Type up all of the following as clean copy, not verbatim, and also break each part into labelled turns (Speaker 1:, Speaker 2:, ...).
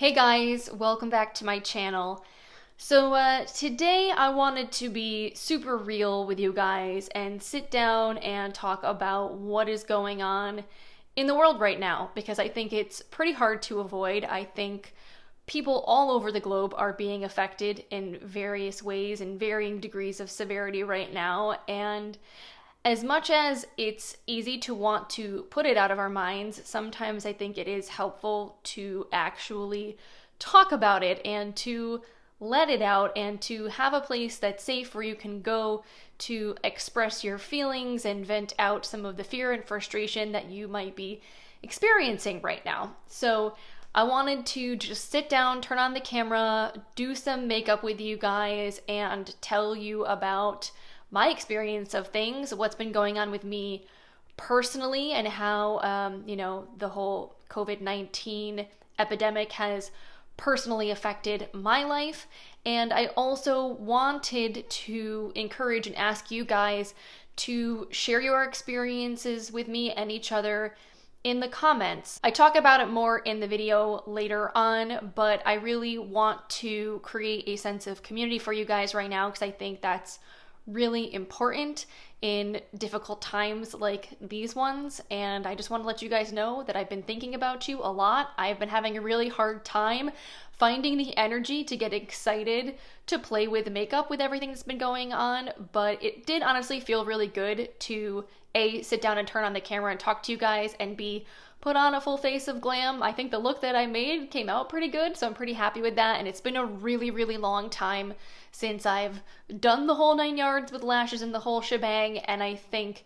Speaker 1: Hey guys, welcome back to my channel. So today I wanted to be super real with you guys and sit down and talk about what is going on in the world right now, because I think it's pretty hard to avoid. I think people all over the globe are being affected in various ways and varying degrees of severity right now, and as much as it's easy to want to put it out of our minds, sometimes I think it is helpful to actually talk about it and to let it out and to have a place that's safe where you can go to express your feelings and vent out some of the fear and frustration that you might be experiencing right now. So I wanted to just sit down, turn on the camera, do some makeup with you guys, and tell you about my experience of things, what's been going on with me personally, and how, the whole COVID-19 epidemic has personally affected my life. And I also wanted to encourage and ask you guys to share your experiences with me and each other in the comments. I talk about it more in the video later on, but I really want to create a sense of community for you guys right now, because I think that's really important in difficult times like these ones. And I just want to let you guys know that I've been thinking about you a lot. I've been having a really hard time finding the energy to get excited to play with makeup with everything that's been going on, but it did honestly feel really good to A, sit down and turn on the camera and talk to you guys, and B, put on a full face of glam. I think the look that I made came out pretty good, so I'm pretty happy with that. And it's been a really, really long time since I've done the whole 9 yards with lashes and the whole shebang. And I think,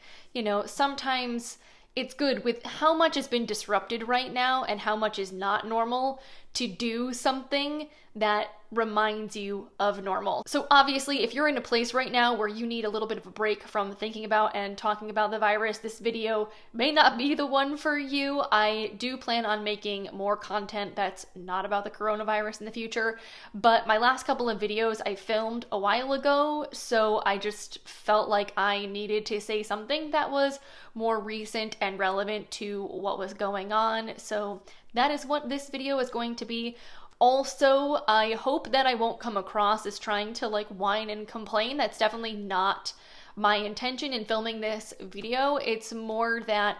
Speaker 1: sometimes it's good with how much has been disrupted right now and how much is not normal to do something that reminds you of normal. So obviously, if you're in a place right now where you need a little bit of a break from thinking about and talking about the virus, this video may not be the one for you. I do plan on making more content that's not about the coronavirus in the future, but my last couple of videos I filmed a while ago, so I just felt like I needed to say something that was more recent and relevant to what was going on. So that is what this video is going to be. Also, I hope that I won't come across as trying to whine and complain. That's definitely not my intention in filming this video. It's more that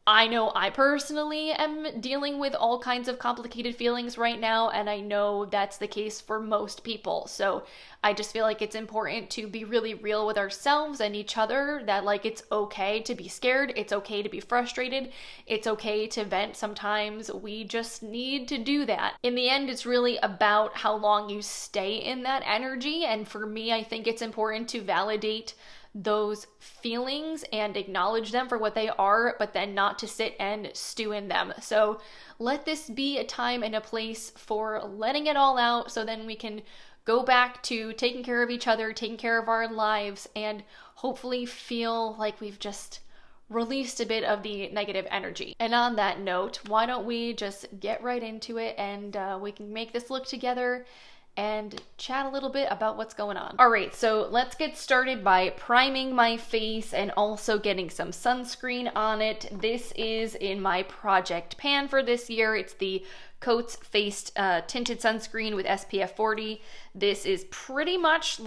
Speaker 1: I know I personally am dealing with all kinds of complicated feelings right now, and I know that's the case for most people. So I just feel like it's important to be really real with ourselves and each other, that it's okay to be scared, it's okay to be frustrated, it's okay to vent sometimes. We just need to do that. In the end, it's really about how long you stay in that energy, and for me, I think it's important to validate those feelings and acknowledge them for what they are, but then not to sit and stew in them. So let this be a time and a place for letting it all out, so then we can go back to taking care of each other, taking care of our lives, and hopefully feel like we've just released a bit of the negative energy. And on that note, why don't we just get right into it, and we can make this look together and chat a little bit about what's going on. All right, so let's get started by priming my face and also getting some sunscreen on it. This is in my project pan for this year. It's the COTZ Faced Tinted Sunscreen with SPF 40. This is pretty much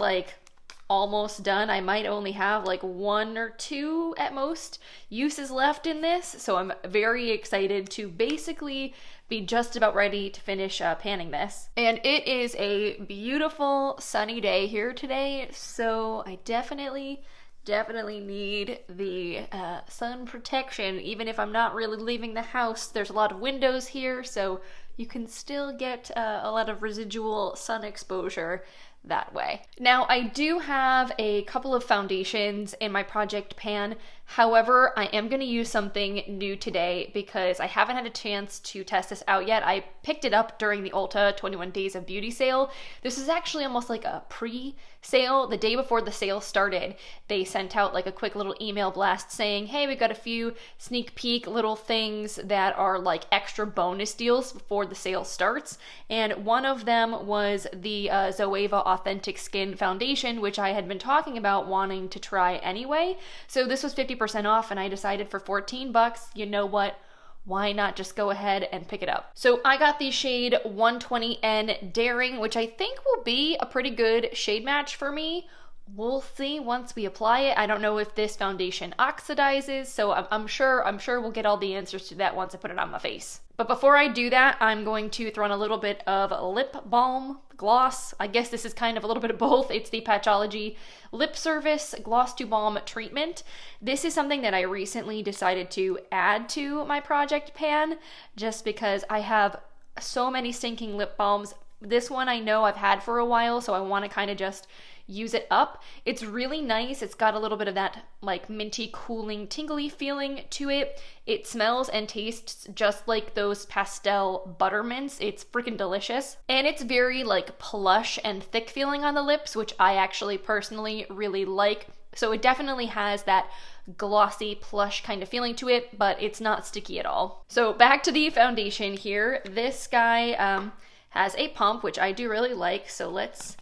Speaker 1: almost done. I might only have one or two at most uses left in this, so I'm very excited to basically be just about ready to finish panning this. And it is a beautiful sunny day here today, so I definitely need the sun protection. Even if I'm not really leaving the house, there's a lot of windows here, so you can still get a lot of residual sun exposure that way. Now, I do have a couple of foundations in my project pan. However, I am going to use something new today because I haven't had a chance to test this out yet. I picked it up during the Ulta 21 Days of Beauty sale. This is actually almost like a pre-sale. The day before the sale started, they sent out a quick little email blast saying, hey, we got a few sneak peek little things that are extra bonus deals before the sale starts. And one of them was the Zoeva Authentik Skin Foundation, which I had been talking about wanting to try anyway. So this was 50% off, and I decided for $14, you know what? why not just go ahead and pick it up? So I got the shade 120N Daring, which I think will be a pretty good shade match for me. We'll see once we apply it. I don't know if this foundation oxidizes, so I'm sure we'll get all the answers to that once I put it on my face. But before I do that, I'm going to throw on a little bit of lip balm gloss. I guess this is kind of a little bit of both. It's the Patchology Lip Service Gloss to Balm Treatment. This is something that I recently decided to add to my project pan just because I have so many stinking lip balms. This one I know I've had for a while, so I want to kind of just use it up. It's really nice. It's got a little bit of that like minty, cooling, tingly feeling to it. It smells and tastes just like those pastel buttermints. It's freaking delicious. And it's very like plush and thick feeling on the lips, which I actually personally really like. So it definitely has that glossy, plush kind of feeling to it, but it's not sticky at all. So back to the foundation here. This guy has a pump, which I do really like. So let's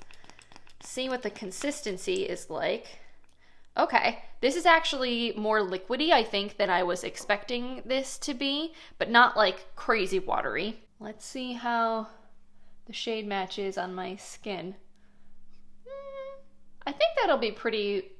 Speaker 1: see what the consistency is like. Okay, this is actually more liquidy, I think, than I was expecting this to be, but not like crazy watery. Let's see how the shade matches on my skin. I think that'll be pretty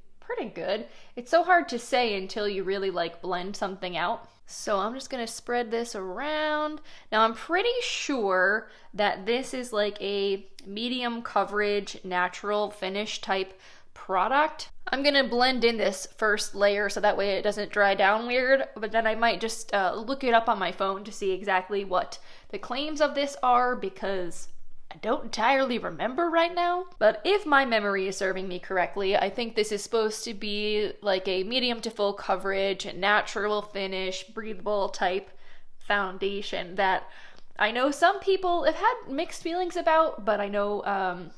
Speaker 1: good. It's so hard to say until you really like blend something out. So I'm just gonna spread this around. Now I'm pretty sure that this is like a medium coverage, natural finish type product. I'm gonna blend in this first layer so that way it doesn't dry down weird, but then I might just look it up on my phone to see exactly what the claims of this are because I don't entirely remember right now. But if my memory is serving me correctly, I think this is supposed to be like a medium to full coverage, natural finish, breathable type foundation that I know some people have had mixed feelings about, but I know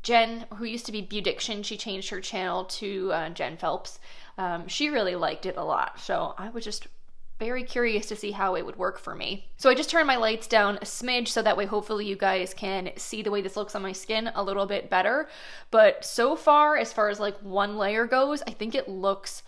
Speaker 1: Jen, who used to be Beaudiction, she changed her channel to Jen Phelps. She really liked it a lot, so I was just very curious to see how it would work for me. So I just turned my lights down a smidge so that way hopefully you guys can see the way this looks on my skin a little bit better. But so far as like one layer goes, I think it looks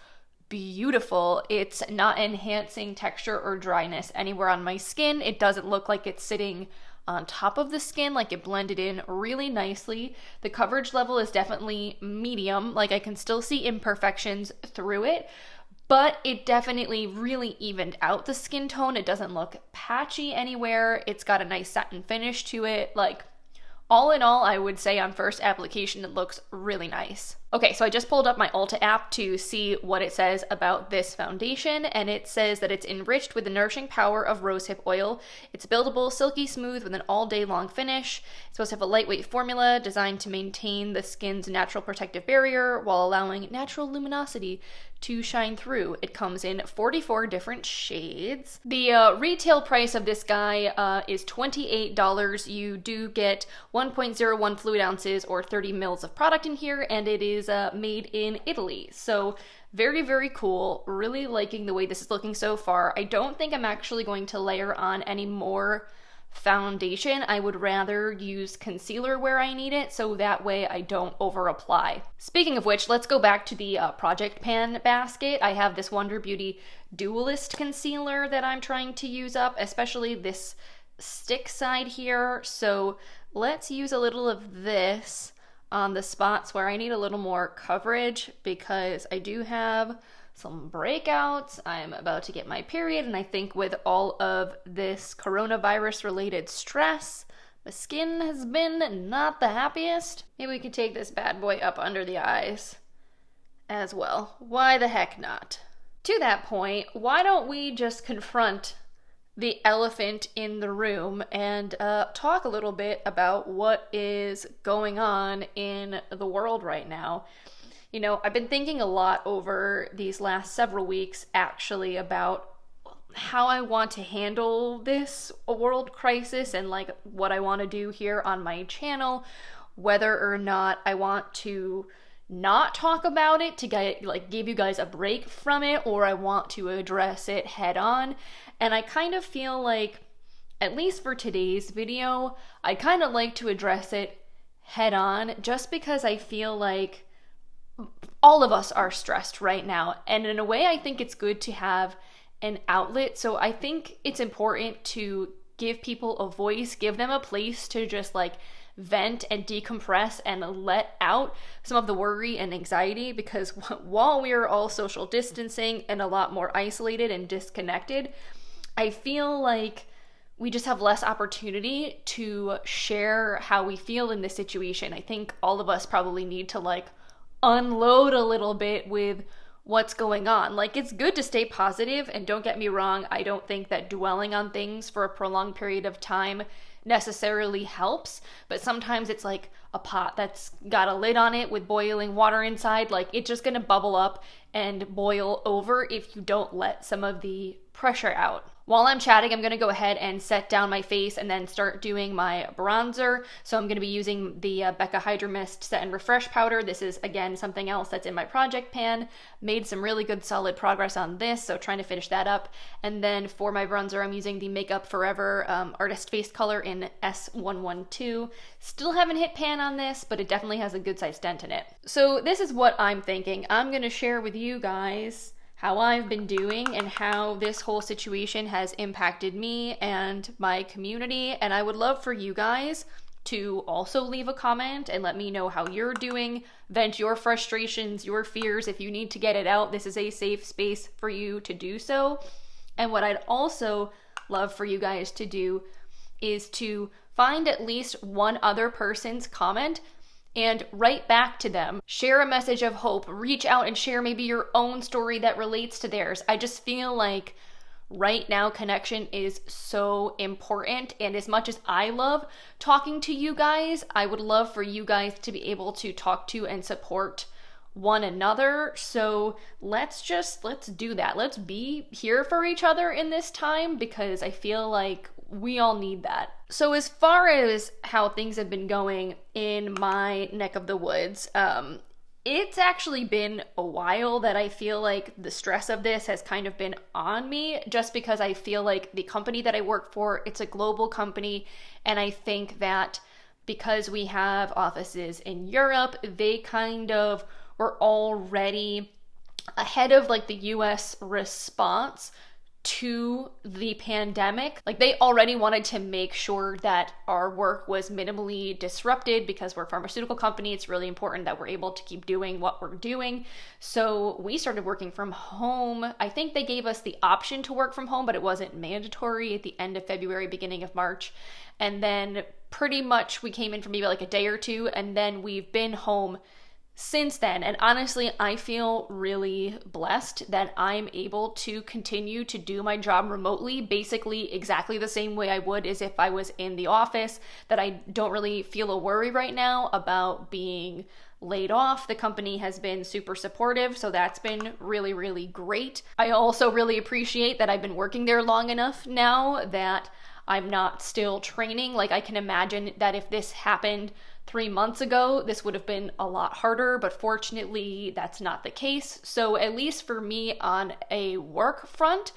Speaker 1: beautiful. It's not enhancing texture or dryness anywhere on my skin. It doesn't look like it's sitting on top of the skin, like it blended in really nicely. The coverage level is definitely medium, like I can still see imperfections through it, but it definitely really evened out the skin tone. It doesn't look patchy anywhere. It's got a nice satin finish to it. Like, all in all, I would say on first application, it looks really nice. Okay, so I just pulled up my Ulta app to see what it says about this foundation, and it says that it's enriched with the nourishing power of rosehip oil. It's buildable, silky smooth with an all-day long finish. It's supposed to have a lightweight formula designed to maintain the skin's natural protective barrier while allowing natural luminosity to shine through. It comes in 44 different shades. The retail price of this guy is $28. You do get 1.01 fluid ounces or 30 mils of product in here, and it is made in Italy. So very, very cool. Really liking the way this is looking so far. I don't think I'm actually going to layer on any more foundation. I would rather use concealer where I need it, so that way I don't over apply. Speaking of which, let's go back to the project pan basket. I have this Wonder Beauty Dualist concealer that I'm trying to use up, especially this stick side here. So let's use a little of this on the spots where I need a little more coverage because I do have some breakouts. I'm about to get my period, and I think with all of this coronavirus related stress, the skin has been not the happiest. Maybe we could take this bad boy up under the eyes as well. Why the heck not? To that point, why don't we just confront the elephant in the room and talk a little bit about what is going on in the world right now. You know, I've been thinking a lot over these last several weeks actually about how I want to handle this world crisis and like what I want to do here on my channel, whether or not I want to not talk about it to get, like, give you guys a break from it, or I want to address it head on. And I kind of feel like, at least for today's video, I kind of like to address it head on just because I feel like all of us are stressed right now. And in a way, I think it's good to have an outlet. So I think it's important to give people a voice, give them a place to just like vent and decompress and let out some of the worry and anxiety, because while we are all social distancing and a lot more isolated and disconnected, I feel like we just have less opportunity to share how we feel in this situation. I think all of us probably need to like unload a little bit with what's going on. Like, it's good to stay positive, and don't get me wrong, I don't think that dwelling on things for a prolonged period of time necessarily helps, but sometimes it's like a pot that's got a lid on it with boiling water inside. Like, it's just gonna bubble up and boil over if you don't let some of the pressure out. While I'm chatting, I'm going to go ahead and set down my face and then start doing my bronzer. So I'm going to be using the Becca Hydra-Mist Set and Refresh Powder. This is, again, something else that's in my project pan. Made some really good solid progress on this, so trying to finish that up. And then for my bronzer, I'm using the Makeup Forever Artist Face Color in S112. Still haven't hit pan on this, but it definitely has a good sized dent in it. So this is what I'm thinking. I'm going to share with you guys how I've been doing and how this whole situation has impacted me and my community. And I would love for you guys to also leave a comment and let me know how you're doing, vent your frustrations, your fears. If you need to get it out, this is a safe space for you to do so. And what I'd also love for you guys to do is to find at least one other person's comment and write back to them. Share a message of hope. Reach out and share maybe your own story that relates to theirs. I just feel like right now connection is so important, and as much as I love talking to you guys, I would love for you guys to be able to talk to and support one another. So let's do that. Let's be here for each other in this time, because I feel like we all need that. So as far as how things have been going in my neck of the woods, it's actually been a while that I feel like the stress of this has kind of been on me, just because I feel like the company that I work for, it's a global company, and I think that because we have offices in Europe, they kind of were already ahead of like the US response to the pandemic. Like, they already wanted to make sure that our work was minimally disrupted, because we're a pharmaceutical company. It's really important that we're able to keep doing what we're doing. So we started working from home. I think they gave us the option to work from home, but it wasn't mandatory at the end of February, beginning of March. And then pretty much we came in for maybe like a day or two, and then we've been home since then. And honestly, I feel really blessed that I'm able to continue to do my job remotely, basically exactly the same way I would as if I was in the office, that I don't really feel a worry right now about being laid off. The company has been super supportive, so that's been really, really great. I also really appreciate that I've been working there long enough now that I'm not still training. Like, I can imagine that if this happened 3 months ago, this would have been a lot harder, but fortunately that's not the case. So at least for me on a work front,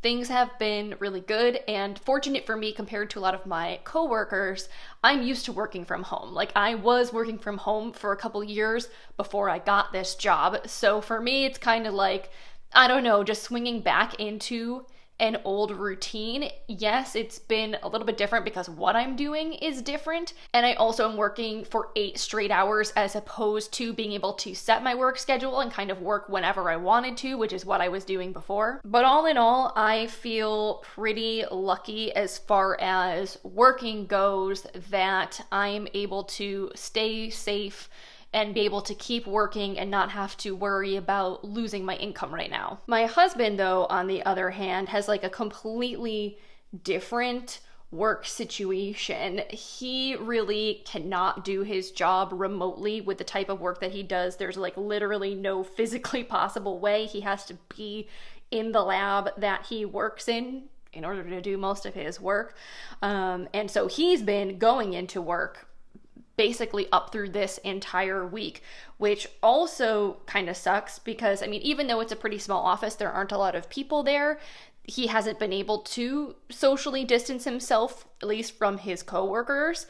Speaker 1: things have been really good, and fortunate for me compared to a lot of my coworkers, I'm used to working from home. Like, I was working from home for a couple years before I got this job. So for me, it's kind of like, I don't know, just swinging back into an old routine. Yes, it's been a little bit different because what I'm doing is different. And I also am working for 8 straight hours as opposed to being able to set my work schedule and kind of work whenever I wanted to, which is what I was doing before. But all in all, I feel pretty lucky as far as working goes that I'm able to stay safe and be able to keep working and not have to worry about losing my income right now. My husband, though, on the other hand, has like a completely different work situation. He really cannot do his job remotely with the type of work that he does. There's like literally no physically possible way. He has to be in the lab that he works in order to do most of his work. And so he's been going into work basically up through this entire week, which also kind of sucks because, I mean, even though it's a pretty small office, there aren't a lot of people there. He hasn't been able to socially distance himself, at least from his coworkers.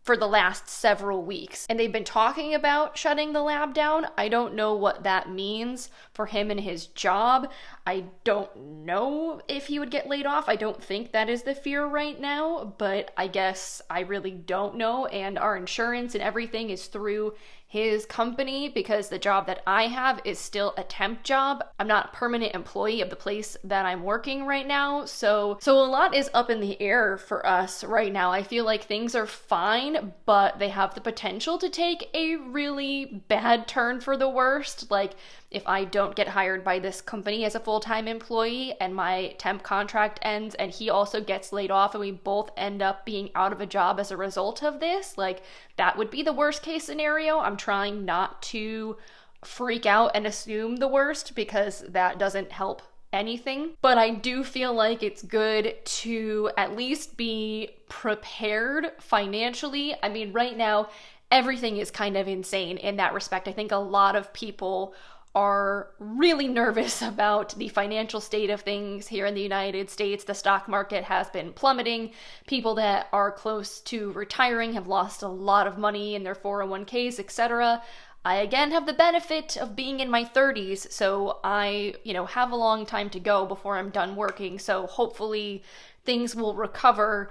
Speaker 1: for the last several weeks. And they've been talking about shutting the lab down. I don't know what that means for him and his job. I don't know if he would get laid off. I don't think that is the fear right now, but I guess I really don't know. And our insurance and everything is through his company because the job that I have is still a temp job. I'm not a permanent employee of the place that I'm working right now. So a lot is up in the air for us right now. I feel like things are fine, but they have the potential to take a really bad turn for the worst. Like, if I don't get hired by this company as a full-time employee and my temp contract ends and he also gets laid off and we both end up being out of a job as a result of this, like, that would be the worst case scenario. I'm trying not to freak out and assume the worst because that doesn't help anything. But I do feel like it's good to at least be prepared financially. I mean, right now, everything is kind of insane in that respect. I think a lot of people are really nervous about the financial state of things here in the United States. The stock market has been plummeting. People that are close to retiring have lost a lot of money in their 401ks, etc. I again have the benefit of being in my 30s, so I, have a long time to go before I'm done working. So hopefully things will recover,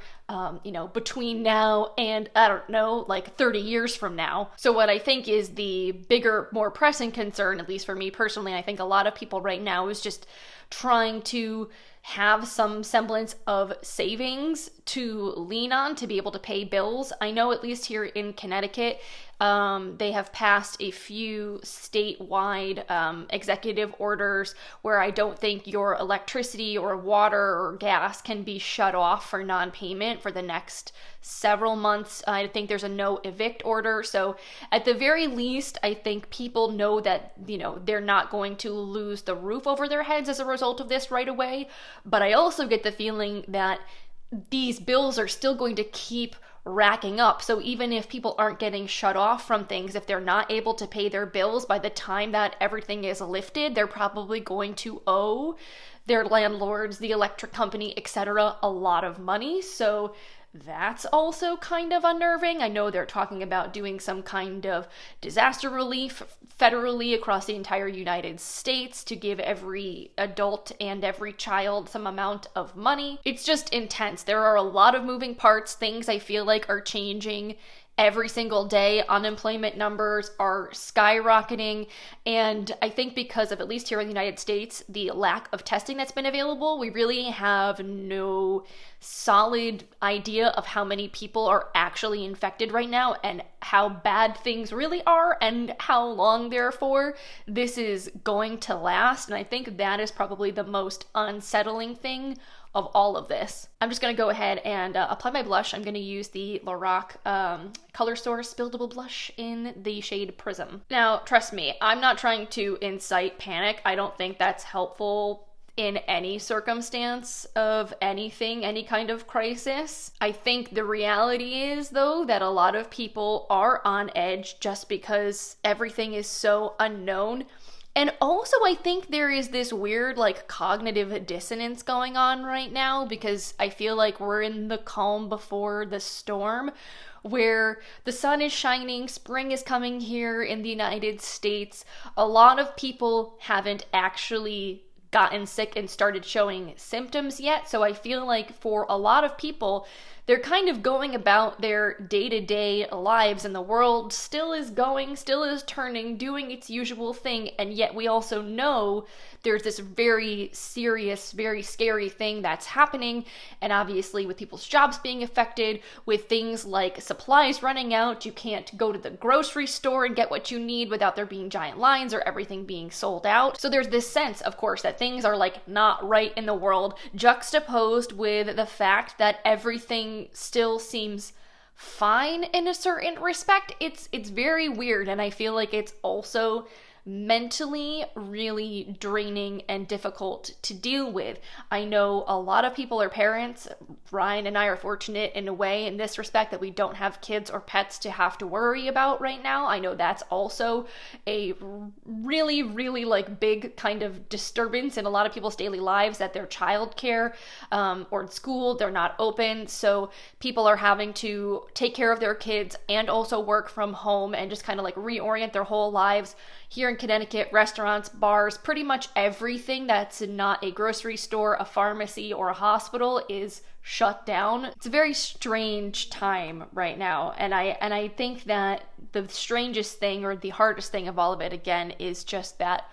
Speaker 1: between now and, I don't know, like 30 years from now. So what I think is the bigger, more pressing concern, at least for me personally, I think a lot of people right now is just trying to have some semblance of savings to lean on to be able to pay bills. I know at least here in Connecticut, they have passed a few statewide executive orders where I don't think your electricity or water or gas can be shut off for non-payment for the next several months. I think there's a no evict order. So at the very least, I think people know that, they're not going to lose the roof over their heads as a result of this right away. But I also get the feeling that these bills are still going to keep racking up. So even if people aren't getting shut off from things, if they're not able to pay their bills by the time that everything is lifted, they're probably going to owe their landlords, the electric company, etc., a lot of money. So that's also kind of unnerving. I know they're talking about doing some kind of disaster relief federally across the entire United States to give every adult and every child some amount of money. It's just intense. There are a lot of moving parts. Things I feel like are changing every single day. Unemployment numbers are skyrocketing. And I think because of, at least here in the United States, the lack of testing that's been available, we really have no solid idea of how many people are actually infected right now and how bad things really are and how long, therefore, this is going to last. And I think that is probably the most unsettling thing of all of this. I'm just going to go ahead and apply my blush. I'm going to use the LORAC Color Source Buildable Blush in the shade Prism. Now, trust me, I'm not trying to incite panic. I don't think that's helpful in any circumstance of anything, any kind of crisis. I think the reality is, though, that a lot of people are on edge just because everything is so unknown. And also, I think there is this weird, cognitive dissonance going on right now because I feel like we're in the calm before the storm, where the sun is shining, spring is coming here in the United States. A lot of people haven't actually gotten sick and started showing symptoms yet. So I feel like for a lot of people, they're kind of going about their day-to-day lives and the world still is turning, doing its usual thing. And yet we also know there's this very serious, very scary thing that's happening. And obviously with people's jobs being affected, with things like supplies running out, you can't go to the grocery store and get what you need without there being giant lines or everything being sold out. So there's this sense, of course, that things are not right in the world, juxtaposed with the fact that everything still seems fine in a certain respect. It's very weird, and I feel like it's also mentally really draining and difficult to deal with. I know a lot of people are parents. Ryan and I are fortunate in a way in this respect that we don't have kids or pets to have to worry about right now. I know that's also a really, really like big kind of disturbance in a lot of people's daily lives, that their childcare or in school, they're not open. So people are having to take care of their kids and also work from home and just kind of like reorient their whole lives. Here in Connecticut, restaurants, bars, pretty much everything that's not a grocery store, a pharmacy, or a hospital is shut down. It's a very strange time right now, and I think that the strangest thing, or the hardest thing of all of it, again, is just that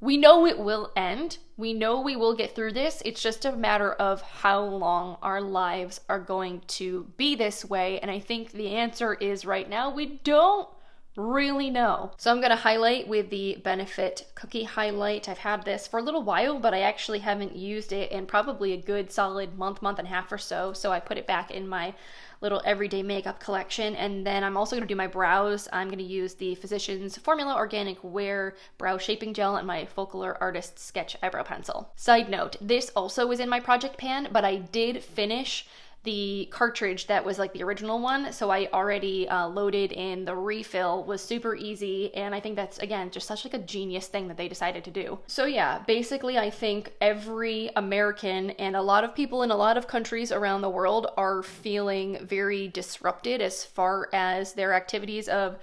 Speaker 1: we know it will end. We know we will get through this. It's just a matter of how long our lives are going to be this way, and I think the answer is right now we don't really know. So I'm going to highlight with the Benefit Cookie Highlight. I've had this for a little while, but I actually haven't used it in probably a good solid month and a half or so. So I put it back in my little everyday makeup collection. And then I'm also going to do my brows. I'm going to use the Physicians Formula Organic Wear Brow Shaping Gel and my Focallure Artist Sketch Eyebrow Pencil. Side note, this also was in my project pan, but I did finish the cartridge that was like the original one, so I already loaded in the refill. Was super easy, and I think that's, again, just such like a genius thing that they decided to do. So yeah, basically I think every American and a lot of people in a lot of countries around the world are feeling very disrupted as far as their activities of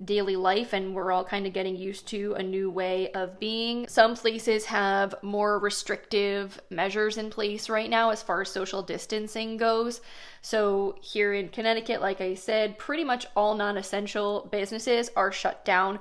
Speaker 1: daily life, and we're all kind of getting used to a new way of being. Some places have more restrictive measures in place right now as far as social distancing goes. So here in Connecticut, like I said, pretty much all non-essential businesses are shut down,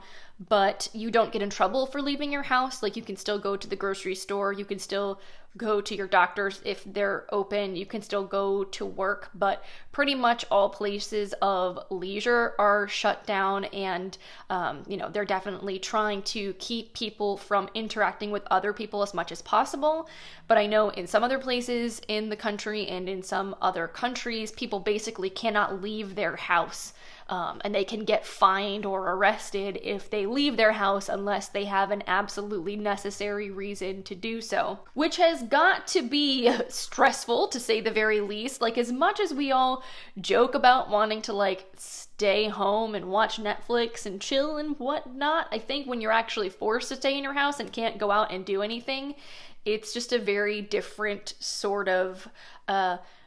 Speaker 1: but you don't get in trouble for leaving your house. Like, you can still go to the grocery store, you can still go to your doctors if they're open, you can still go to work, but pretty much all places of leisure are shut down, and they're definitely trying to keep people from interacting with other people as much as possible. But I know in some other places in the country and in some other countries, people basically cannot leave their house. And they can get fined or arrested if they leave their house unless they have an absolutely necessary reason to do so, which has got to be stressful, to say the very least. Like, as much as we all joke about wanting to like stay home and watch Netflix and chill and whatnot, I think when you're actually forced to stay in your house and can't go out and do anything, it's just a very different sort of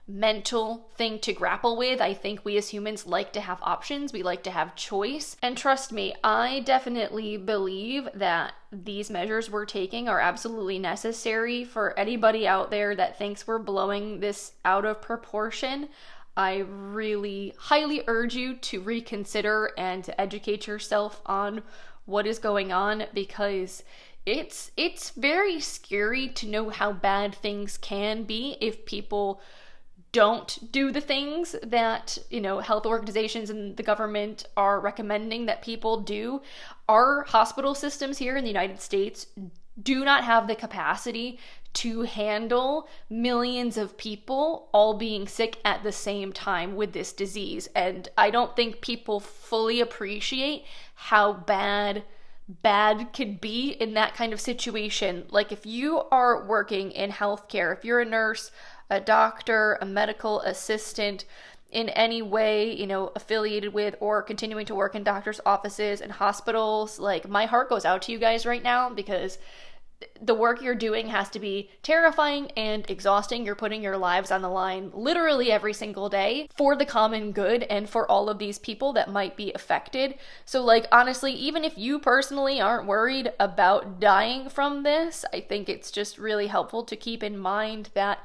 Speaker 1: mental thing to grapple with. I think we as humans like to have options, we like to have choice. And trust me, I definitely believe that these measures we're taking are absolutely necessary. For anybody out there that thinks we're blowing this out of proportion, I really highly urge you to reconsider and to educate yourself on what is going on, because it's very scary to know how bad things can be if people don't do the things that, health organizations and the government are recommending that people do. Our hospital systems here in the United States do not have the capacity to handle millions of people all being sick at the same time with this disease. And I don't think people fully appreciate how bad could be in that kind of situation. Like, if you are working in healthcare, if you're a nurse, a doctor, a medical assistant, in any way, affiliated with or continuing to work in doctors' offices and hospitals, like, my heart goes out to you guys right now, because the work you're doing has to be terrifying and exhausting. You're putting your lives on the line literally every single day for the common good and for all of these people that might be affected. So, like, honestly, even if you personally aren't worried about dying from this, I think it's just really helpful to keep in mind that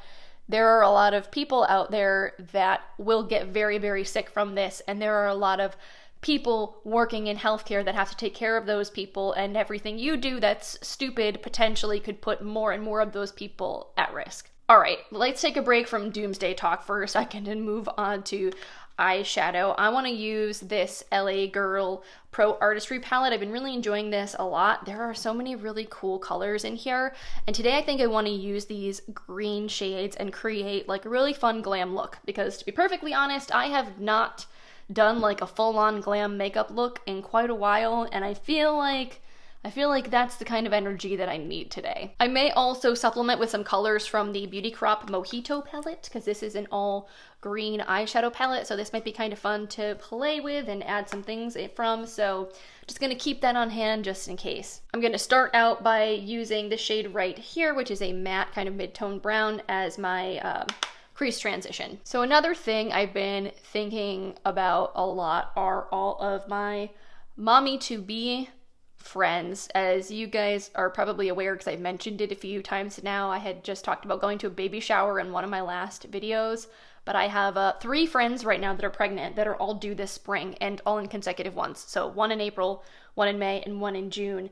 Speaker 1: there are a lot of people out there that will get very, very sick from this, and there are a lot of people working in healthcare that have to take care of those people, and everything you do that's stupid potentially could put more and more of those people at risk. All right, let's take a break from doomsday talk for a second and move on to eyeshadow. I want to use this LA Girl Pro Artistry palette. I've been really enjoying this a lot. There are so many really cool colors in here, and today I think I want to use these green shades and create like a really fun glam look, because to be perfectly honest, I have not done like a full-on glam makeup look in quite a while, and I feel like I feel like that's the kind of energy that I need today. I may also supplement with some colors from the Beauty Crop Mojito palette, because this is an all green eyeshadow palette, so this might be kind of fun to play with and add some things from, so just gonna keep that on hand just in case. I'm gonna start out by using the shade right here, which is a matte kind of mid-tone brown, as my crease transition. So another thing I've been thinking about a lot are all of my mommy-to-be friends. As you guys are probably aware, because I've mentioned it a few times now, I had just talked about going to a baby shower in one of my last videos, but I have 3 friends right now that are pregnant that are all due this spring, and all in consecutive ones. So one in April, one in May, and one in June.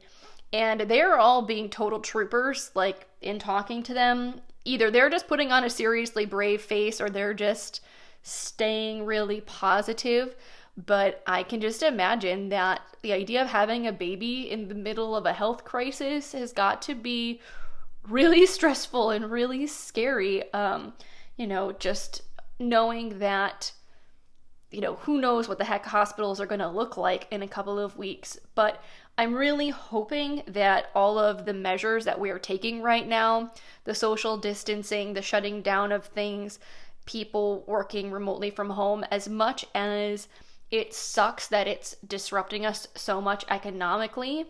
Speaker 1: And they're all being total troopers, like, in talking to them. Either they're just putting on a seriously brave face, or they're just staying really positive. But I can just imagine that the idea of having a baby in the middle of a health crisis has got to be really stressful and really scary. You know, just knowing that, you know, who knows what the heck hospitals are going to look like in a couple of weeks. But I'm really hoping that all of the measures that we are taking right now, the social distancing, the shutting down of things, people working remotely from home, as much as it sucks that it's disrupting us so much economically,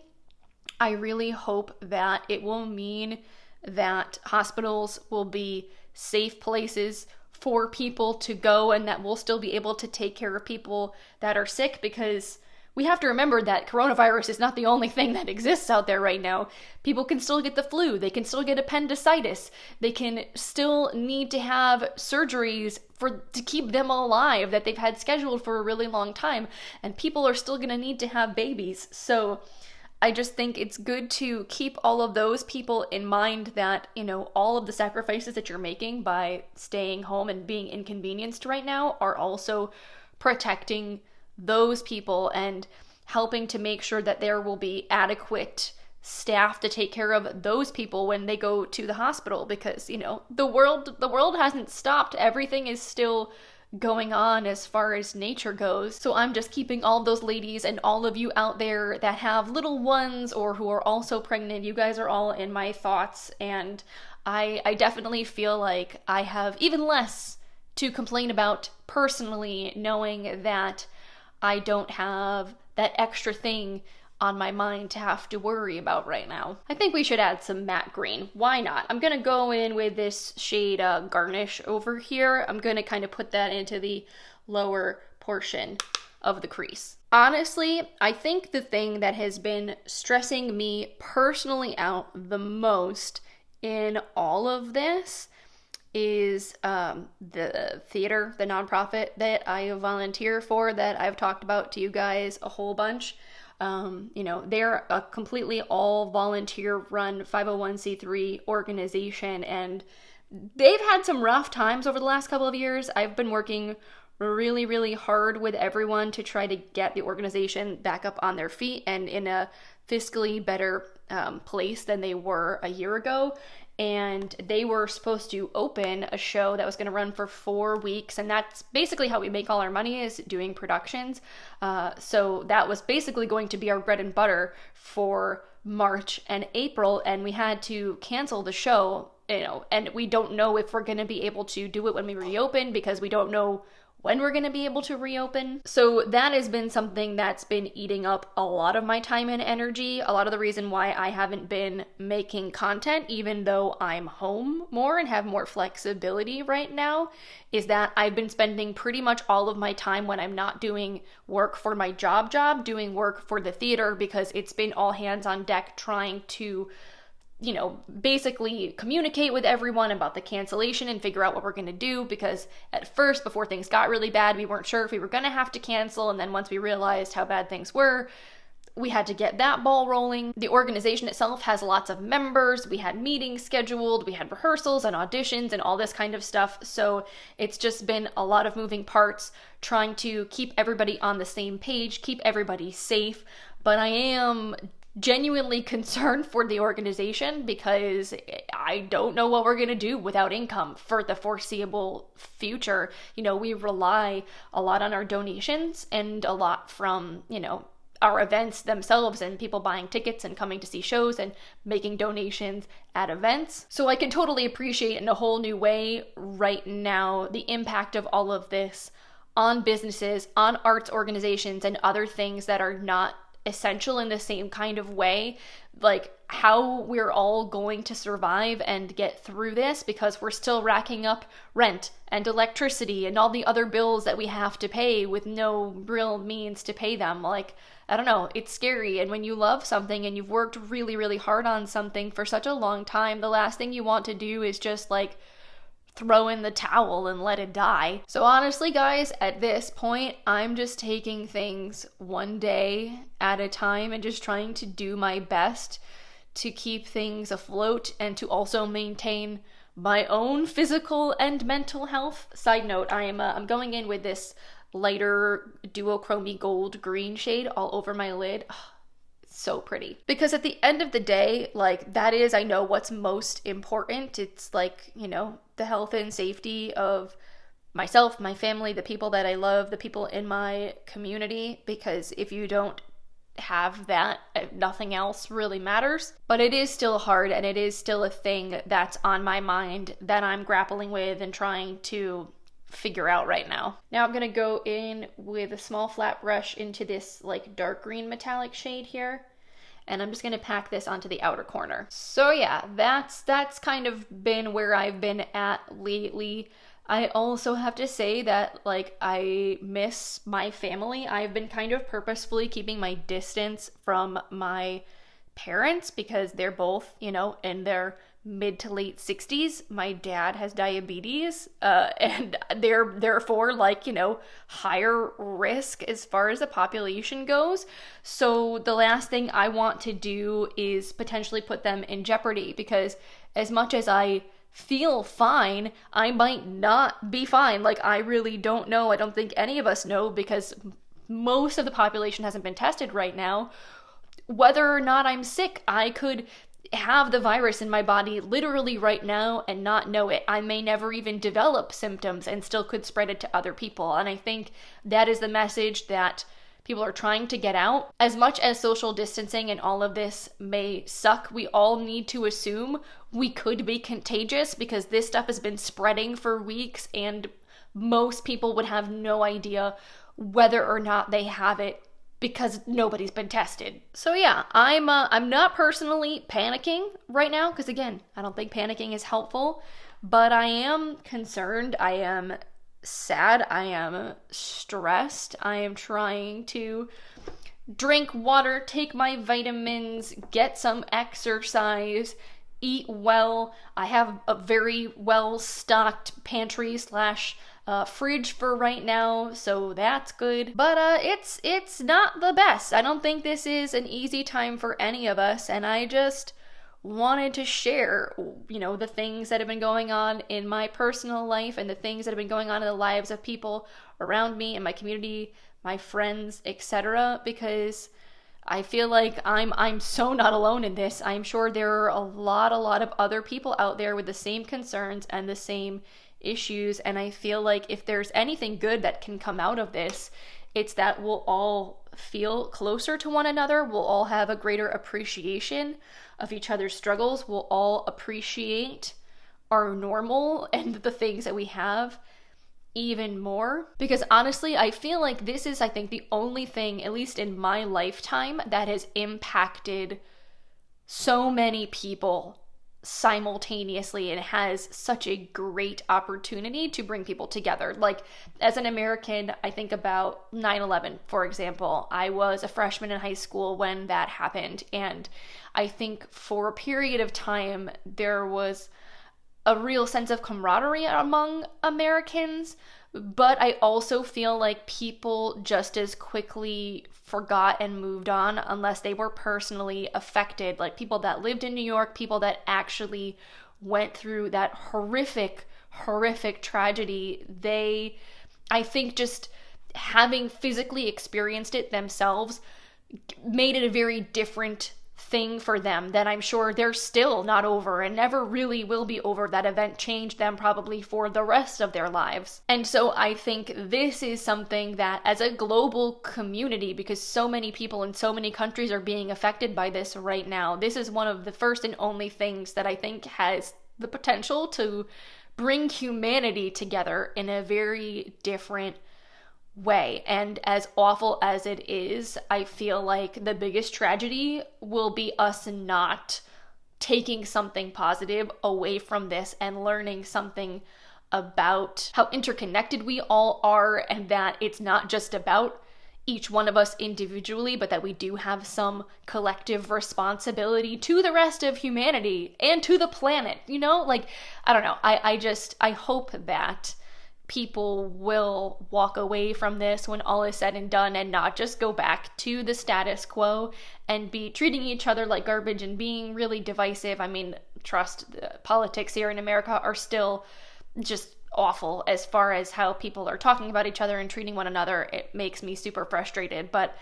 Speaker 1: I really hope that it will mean that hospitals will be safe places for people to go, and that we'll still be able to take care of people that are sick, because we have to remember that coronavirus is not the only thing that exists out there right now. People can still get the flu, they can still get appendicitis, they can still need to have surgeries to keep them alive that they've had scheduled for a really long time, and people are still going to need to have babies. So I just think it's good to keep all of those people in mind, that, you know, all of the sacrifices that you're making by staying home and being inconvenienced right now are also protecting those people and helping to make sure that there will be adequate staff to take care of those people when they go to the hospital, because, you know, the world hasn't stopped. Everything is still going on as far as nature goes. So I'm just keeping all of those ladies and all of you out there that have little ones or who are also pregnant, you guys are all in my thoughts, and I definitely feel like I have even less to complain about personally, knowing that I don't have that extra thing on my mind to have to worry about right now. I think we should add some matte green. Why not? I'm gonna go in with this shade Garnish over here. I'm gonna kind of put that into the lower portion of the crease. Honestly, I think the thing that has been stressing me personally out the most in all of this is the theater, the nonprofit that I volunteer for, that I've talked about to you guys a whole bunch. You know, they're a completely all volunteer run 501c3 organization, and they've had some rough times over the last couple of years. I've been working really, really hard with everyone to try to get the organization back up on their feet and in a fiscally better place than they were a year ago. And they were supposed to open a show that was going to run for 4 weeks, and that's basically how we make all our money, is doing productions. So that was basically going to be our bread and butter for March and April, and we had to cancel the show, you know, and we don't know if we're going to be able to do it when we reopen, because we don't know when we're going to be able to reopen. So that has been something that's been eating up a lot of my time and energy. A lot of the reason why I haven't been making content, even though I'm home more and have more flexibility right now, is that I've been spending pretty much all of my time when I'm not doing work for my job, doing work for the theater, because it's been all hands on deck trying to, you know, basically communicate with everyone about the cancellation and figure out what we're going to do, because at first, before things got really bad, we weren't sure if we were going to have to cancel, and then once we realized how bad things were, we had to get that ball rolling. The organization itself has lots of members, we had meetings scheduled, we had rehearsals and auditions and all this kind of stuff, so it's just been a lot of moving parts, trying to keep everybody on the same page, keep everybody safe, but I am genuinely concerned for the organization, because I don't know what we're going to do without income for the foreseeable future. You know, we rely a lot on our donations and a lot from, you know, our events themselves and people buying tickets and coming to see shows and making donations at events. So I can totally appreciate in a whole new way right now the impact of all of this on businesses, on arts organizations, and other things that are not essential in the same kind of way, like how we're all going to survive and get through this, because we're still racking up rent and electricity and all the other bills that we have to pay with no real means to pay them. Like, I don't know, it's scary. And when you love something and you've worked really, really hard on something for such a long time, the last thing you want to do is just like throw in the towel and let it die. So honestly, guys, at this point, I'm just taking things one day at a time and just trying to do my best to keep things afloat and to also maintain my own physical and mental health. Side note, I'm going in with this lighter duochrome gold green shade all over my lid. So pretty. Because at the end of the day, like, that is, I know, what's most important. It's like, you know, the health and safety of myself, my family, the people that I love, the people in my community, because if you don't have that, nothing else really matters. But it is still hard, and it is still a thing that's on my mind that I'm grappling with and trying to figure out right now. Now I'm gonna go in with a small flat brush into this like dark green metallic shade here, and I'm just gonna pack this onto the outer corner. So yeah, that's kind of been where I've been at lately. I also have to say that, like, I miss my family. I've been kind of purposefully keeping my distance from my parents because they're both, you know, in their mid to late 60s. My dad has diabetes, and they're therefore, like, you know, higher risk as far as the population goes. So the last thing I want to do is potentially put them in jeopardy, because as much as I feel fine, I might not be fine. Like, I really don't know. I don't think any of us know, because most of the population hasn't been tested right now. Whether or not I'm sick, I could have the virus in my body literally right now and not know it. I may never even develop symptoms and still could spread it to other people. And I think that is the message that people are trying to get out. As much as social distancing and all of this may suck, we all need to assume we could be contagious, because this stuff has been spreading for weeks and most people would have no idea whether or not they have it because nobody's been tested. So yeah, I'm not personally panicking right now, because again, I don't think panicking is helpful, but I am concerned, I am sad, I am stressed, I am trying to drink water, take my vitamins, get some exercise, eat well. I have a very well stocked pantry slash fridge for right now, so that's good. But it's not the best. I don't think this is an easy time for any of us, and I just wanted to share, you know, the things that have been going on in my personal life and the things that have been going on in the lives of people around me and my community, my friends, etc., because I feel like I'm so not alone in this. I'm sure there are a lot of other people out there with the same concerns and the same issues, and I feel like if there's anything good that can come out of this, it's that we'll all feel closer to one another, we'll all have a greater appreciation of each other's struggles, we'll all appreciate our normal and the things that we have even more. Because honestly, I feel like this is, I think, the only thing, at least in my lifetime, that has impacted so many people simultaneously and has such a great opportunity to bring people together. Like, as an American, I think about 9/11, for example. I was a freshman in high school when that happened, and I think for a period of time there was a real sense of camaraderie among Americans, but I also feel like people just as quickly forgot and moved on unless they were personally affected. Like, people that lived in New York, people that actually went through that horrific tragedy, I think just having physically experienced it themselves made it a very different thing for them that I'm sure they're still not over and never really will be over. That event changed them probably for the rest of their lives. And so I think this is something that as a global community, because so many people in so many countries are being affected by this right now, this is one of the first and only things that I think has the potential to bring humanity together in a very different way. And as awful as it is, I feel like the biggest tragedy will be us not taking something positive away from this and learning something about how interconnected we all are, and that it's not just about each one of us individually, but that we do have some collective responsibility to the rest of humanity and to the planet, you know? Like, I don't know. I hope that people will walk away from this when all is said and done and not just go back to the status quo and be treating each other like garbage and being really divisive. I mean, trust, the politics here in America are still just awful as far as how people are talking about each other and treating one another. It makes me super frustrated, but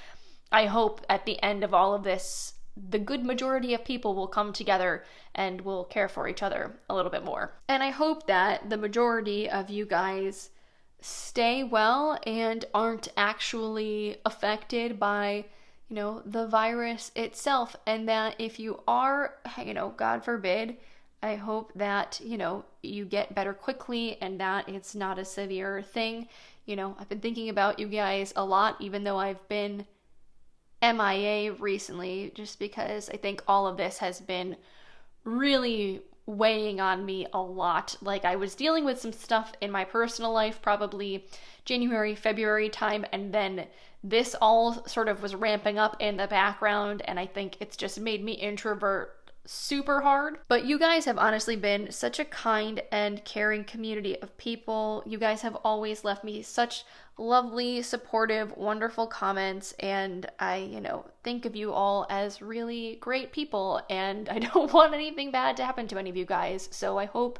Speaker 1: I hope at the end of all of this, the good majority of people will come together and will care for each other a little bit more. And I hope that the majority of you guys stay well and aren't actually affected by, you know, the virus itself. And that if you are, you know, God forbid, I hope that, you know, you get better quickly and that it's not a severe thing. You know, I've been thinking about you guys a lot, even though I've been MIA recently, just because I think all of this has been really weighing on me a lot. Like, I was dealing with some stuff in my personal life, probably January, February time, and then this all sort of was ramping up in the background, and I think it's just made me introvert super hard. But you guys have honestly been such a kind and caring community of people. You guys have always left me such lovely, supportive, wonderful comments, and I, you know, think of you all as really great people, and I don't want anything bad to happen to any of you guys. So I hope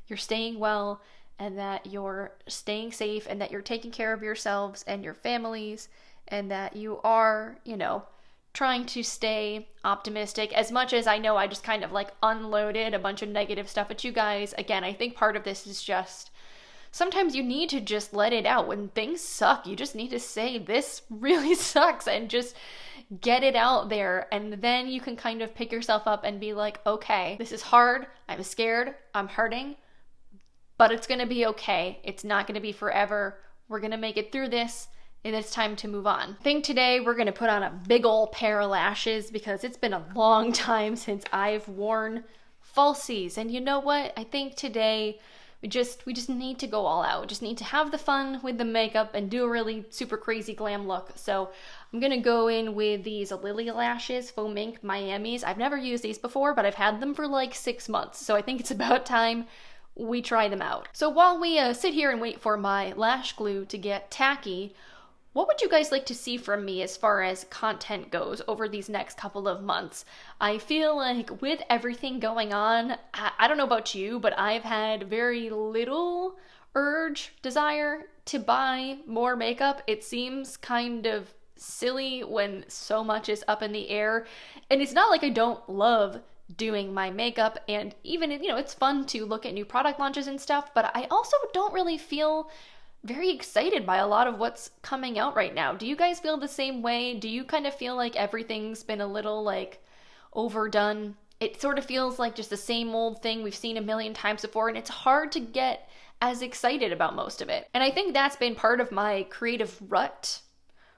Speaker 1: you're staying well and that you're staying safe and that you're taking care of yourselves and your families, and that you are, you know, trying to stay optimistic. As much as I know I just kind of like unloaded a bunch of negative stuff at you guys, again, I think part of this is just sometimes you need to just let it out. When things suck, you just need to say this really sucks and just get it out there. And then you can kind of pick yourself up and be like, okay, this is hard, I'm scared, I'm hurting, but it's gonna be okay. It's not gonna be forever. We're gonna make it through this, and it's time to move on. I think today we're gonna put on a big old pair of lashes because it's been a long time since I've worn falsies. And you know what? I think today we just need to go all out. We just need to have the fun with the makeup and do a really super crazy glam look. So I'm gonna go in with these Lilly lashes, Faux Mink Miamis. I've never used these before, but I've had them for like 6 months. So I think it's about time we try them out. So while we sit here and wait for my lash glue to get tacky, what would you guys like to see from me as far as content goes over these next couple of months? I feel like with everything going on, I don't know about you, but I've had very little desire to buy more makeup. It seems kind of silly when so much is up in the air. And it's not like I don't love doing my makeup, and even, you know, it's fun to look at new product launches and stuff, but I also don't really feel very excited by a lot of what's coming out right now. Do you guys feel the same way? Do you kind of feel like everything's been a little like overdone? It sort of feels like just the same old thing we've seen a million times before, and it's hard to get as excited about most of it. And I think that's been part of my creative rut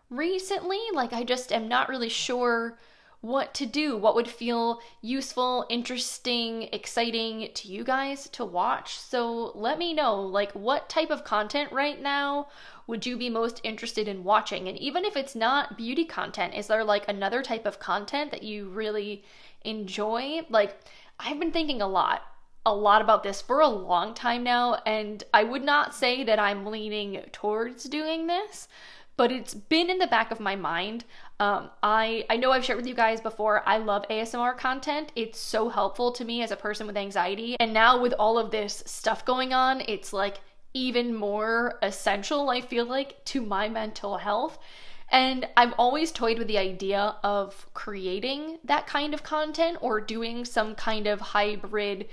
Speaker 1: recently. Like, I just am not really sure what to do, what would feel useful, interesting, exciting to you guys to watch. So let me know, like, what type of content right now would you be most interested in watching? And even if it's not beauty content, is there like another type of content that you really enjoy? Like, I've been thinking a lot about this for a long time now, and I would not say that I'm leaning towards doing this, but it's been in the back of my mind. I know I've shared with you guys before, I love ASMR content. It's so helpful to me as a person with anxiety. And now with all of this stuff going on, it's like even more essential, I feel like, to my mental health. And I've always toyed with the idea of creating that kind of content or doing some kind of hybrid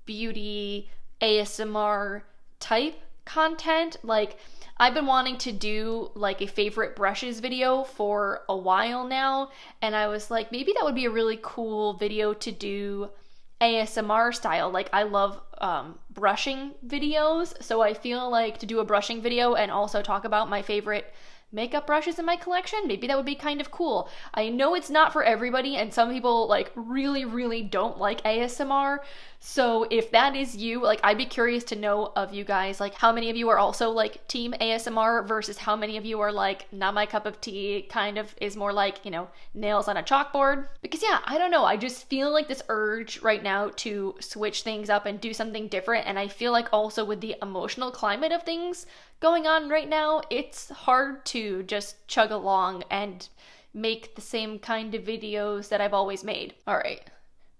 Speaker 1: beauty ASMR type content. Like, I've been wanting to do like a favorite brushes video for a while now, and I was like, maybe that would be a really cool video to do ASMR style. Like, I love brushing videos, so I feel like to do a brushing video and also talk about my favorite makeup brushes in my collection, maybe that would be kind of cool. I know it's not for everybody, and some people like really don't like ASMR, so if that is you, like, I'd be curious to know of you guys, like how many of you are also like team ASMR versus how many of you are like not my cup of tea, kind of is more like, you know, nails on a chalkboard. Because yeah, I don't know, I just feel like this urge right now to switch things up and do something different, and I feel like also with the emotional climate of things going on right now, it's hard to just chug along and make the same kind of videos that I've always made. All right,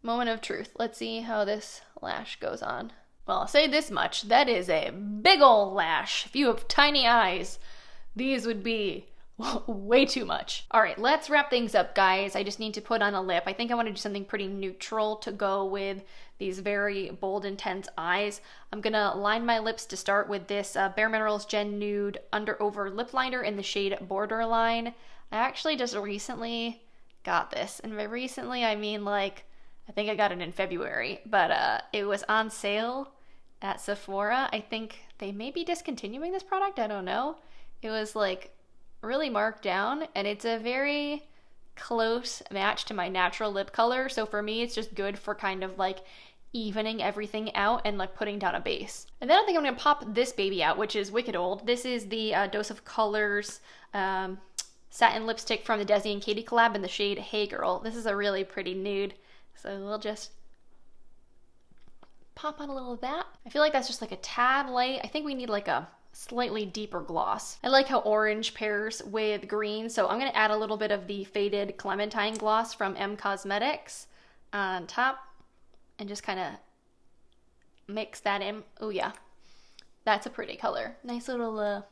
Speaker 1: moment of truth. Let's see how this lash goes on. Well, I'll say this much. That is a big ol' lash. If you have tiny eyes, these would be way too much. All right, let's wrap things up, guys. I just need to put on a lip. I think I want to do something pretty neutral to go with these very bold, intense eyes. I'm gonna line my lips to start with this BareMinerals Gen Nude Under Over Lip Liner in the shade Borderline. I actually just recently got this, and by recently I mean like, I think I got it in February, but it was on sale at Sephora. I think they may be discontinuing this product, I don't know. It was like really marked down, and it's a very close match to my natural lip color, so for me it's just good for kind of like evening everything out and like putting down a base. And then I think I'm gonna pop this baby out, which is wicked old. This is the Dose of Colors satin lipstick from the Desi and Katie collab in the shade Hey Girl. This is a really pretty nude, so we'll just pop on a little of that. I feel like that's just like a tad light. I think we need like a slightly deeper gloss. I like how orange pairs with green, so I'm gonna add a little bit of the faded Clementine gloss from M Cosmetics on top and just kind of mix that in. Oh yeah, that's a pretty color. Nice little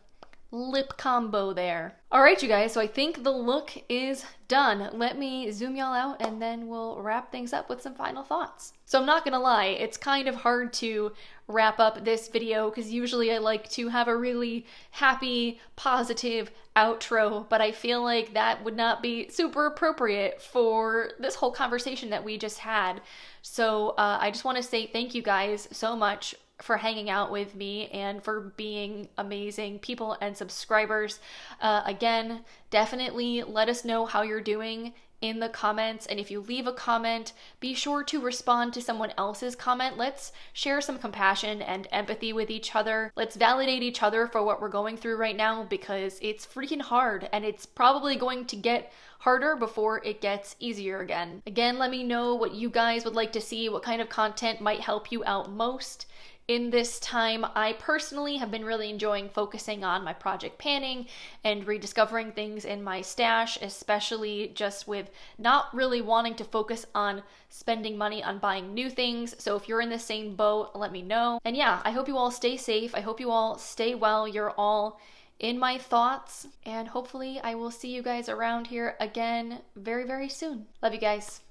Speaker 1: lip combo there. All right, you guys, so I think the look is done. Let me zoom y'all out and then we'll wrap things up with some final thoughts. So I'm not gonna lie, it's kind of hard to wrap up this video because usually I like to have a really happy, positive outro, but I feel like that would not be super appropriate for this whole conversation that we just had. So I just want to say thank you guys so much for hanging out with me and for being amazing people and subscribers. Again, definitely let us know how you're doing in the comments, and if you leave a comment, be sure to respond to someone else's comment. Let's share some compassion and empathy with each other. Let's validate each other for what we're going through right now, because it's freaking hard and it's probably going to get harder before it gets easier again. Again, let me know what you guys would like to see, what kind of content might help you out most in this time. I personally have been really enjoying focusing on my project panning and rediscovering things in my stash, especially just with not really wanting to focus on spending money on buying new things. So if you're in the same boat, let me know. And yeah, I hope you all stay safe. I hope you all stay well. You're all in my thoughts, and hopefully I will see you guys around here again very, very soon. Love you guys.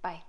Speaker 1: Bye.